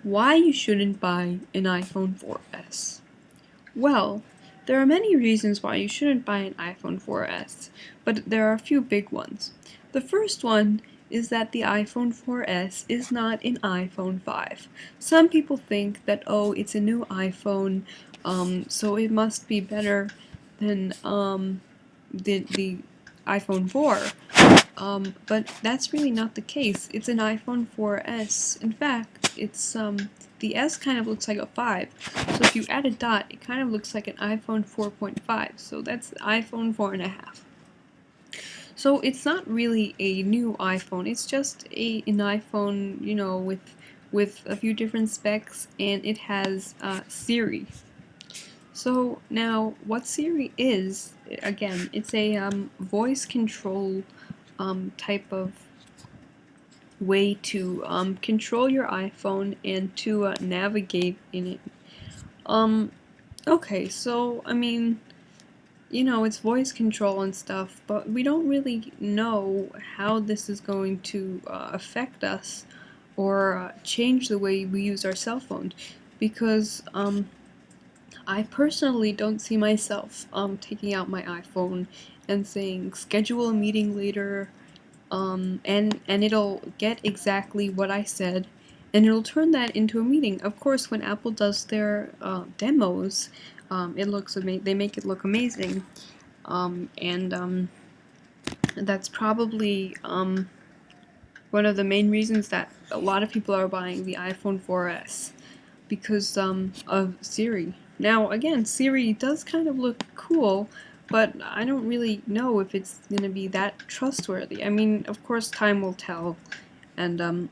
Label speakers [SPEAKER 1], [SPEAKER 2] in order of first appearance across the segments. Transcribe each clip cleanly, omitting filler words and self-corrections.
[SPEAKER 1] Why you shouldn't buy an iPhone 4S? Well, there are many reasons why you shouldn't buy an iPhone 4S, but there are a few big ones. The first one is that the iPhone 4S is not an iPhone 5. Some people think that, oh, it's a new iPhone, so it must be better than the iPhone 4. But that's really not the case. It's an iPhone 4S. In fact, it's the S kind of looks like a 5. So if you add a dot, it kind of looks like an iPhone 4.5. So that's the iPhone 4.5. So it's not really a new iPhone. It's just an iPhone, you know, with a few different specs, and it has Siri. So now, what Siri is, again, it's a voice control type of way to control your iPhone and to navigate in it. Okay, so I mean, you know, it's voice control and stuff, but we don't really know how this is going to affect us or change the way we use our cell phone, because I personally don't see myself taking out my iPhone and saying schedule a meeting later, and it'll get exactly what I said, and it'll turn that into a meeting. Of course, when Apple does their demos, they make it look amazing, and that's probably one of the main reasons that a lot of people are buying the iPhone 4S, because of Siri. Now, again, Siri does kind of look cool, but I don't really know if it's going to be that trustworthy. I mean, of course, time will tell, and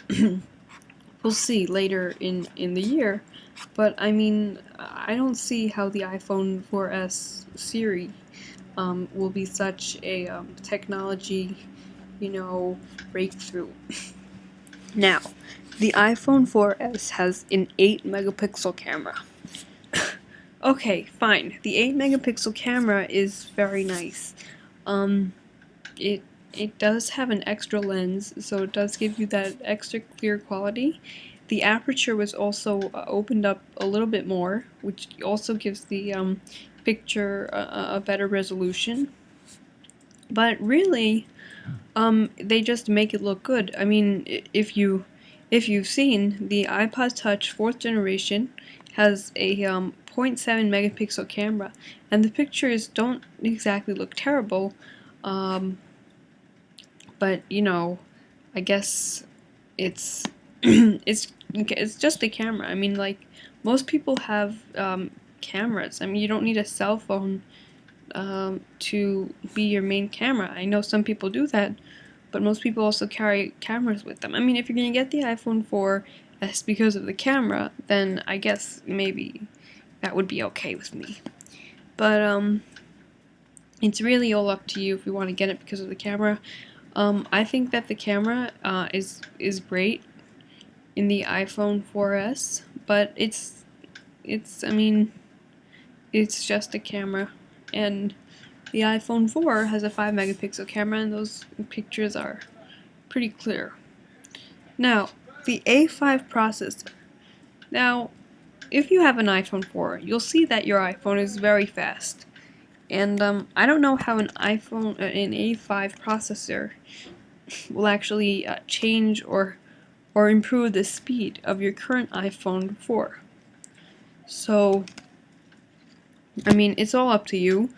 [SPEAKER 1] we'll see later in the year, but I mean, I don't see how the iPhone 4S Siri will be such a technology, you know, breakthrough. Now, the iPhone 4S has an 8 megapixel camera. Okay, fine. The 8 megapixel camera is very nice. It does have an extra lens, so it does give you that extra clear quality. The aperture was also opened up a little bit more, which also gives the picture a better resolution. But really, they just make it look good. I mean, if you've seen, the iPod Touch 4th generation has a 0.7 megapixel camera, and the pictures don't exactly look terrible, but you know, I guess it's it's just a camera. I mean, like, most people have cameras. I mean, you don't need a cell phone to be your main camera. I know some people do that, but most people also carry cameras with them. I mean, if you're going to get the iPhone 4S because of the camera, then I guess maybe that would be okay with me. But it's really all up to you if you want to get it because of the camera. I think that the camera is great in the iPhone 4S, but I mean, it's just a camera, and the iPhone 4 has a 5 megapixel camera, and those pictures are pretty clear. Now, the A5 processor. Now, if you have an iPhone 4, you'll see that your iPhone is very fast. And I don't know how an A5 processor will actually change or improve the speed of your current iPhone 4. So, I mean, it's all up to you.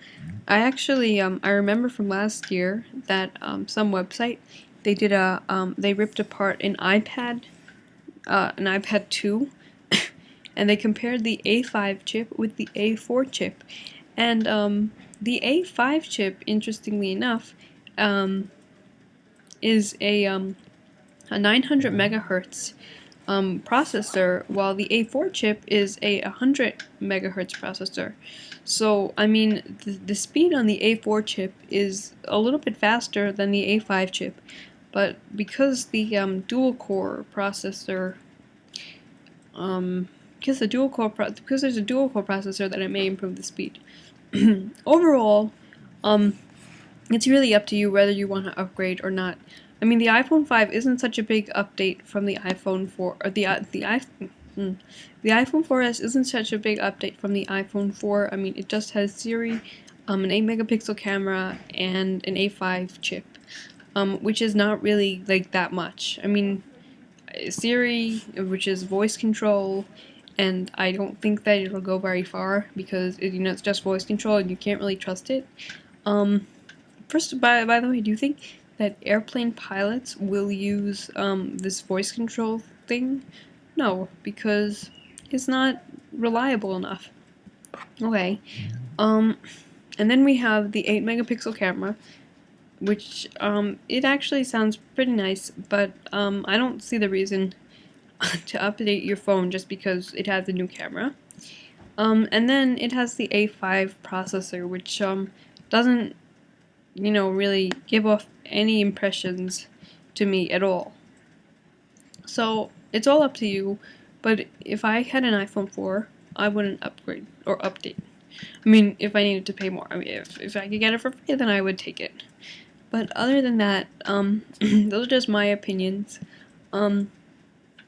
[SPEAKER 1] I actually, I remember from last year that some website, they ripped apart an iPad 2, and they compared the A5 chip with the A4 chip, and the A5 chip, interestingly enough, is a 900 megahertz processor, while the A4 chip is a 100 megahertz processor. So, I mean, the speed on the A4 chip is a little bit faster than the A5 chip, but because the dual-core processor, because there's a dual-core processor, that it may improve the speed. Overall, it's really up to you whether you want to upgrade or not. I mean, the iPhone 5 isn't such a big update from the iPhone 4, or The iPhone 4S isn't such a big update from the iPhone 4. I mean, it just has Siri, an 8 megapixel camera, and an A5 chip, which is not really like that much. I mean, Siri, which is voice control, and I don't think that it'll go very far because it's just voice control and you can't really trust it. First, by the way, do you think that airplane pilots will use this voice control thing? No, because it's not reliable enough. Okay. And then we have the 8 megapixel camera, which it actually sounds pretty nice, but I don't see the reason to update your phone just because it has a new camera. And then it has the A5 processor, which doesn't, really give off any impressions to me at all. So it's all up to you, but if I had an iPhone 4, I wouldn't upgrade or update. I mean, if I needed to pay more. I mean, if I could get it for free, then I would take it. But other than that, those are just my opinions.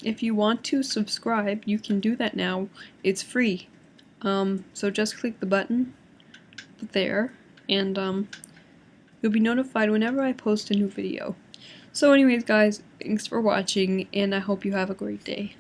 [SPEAKER 1] If you want to subscribe, you can do that now. It's free. So just click the button there, and you'll be notified whenever I post a new video. So anyways, guys, thanks for watching, and I hope you have a great day.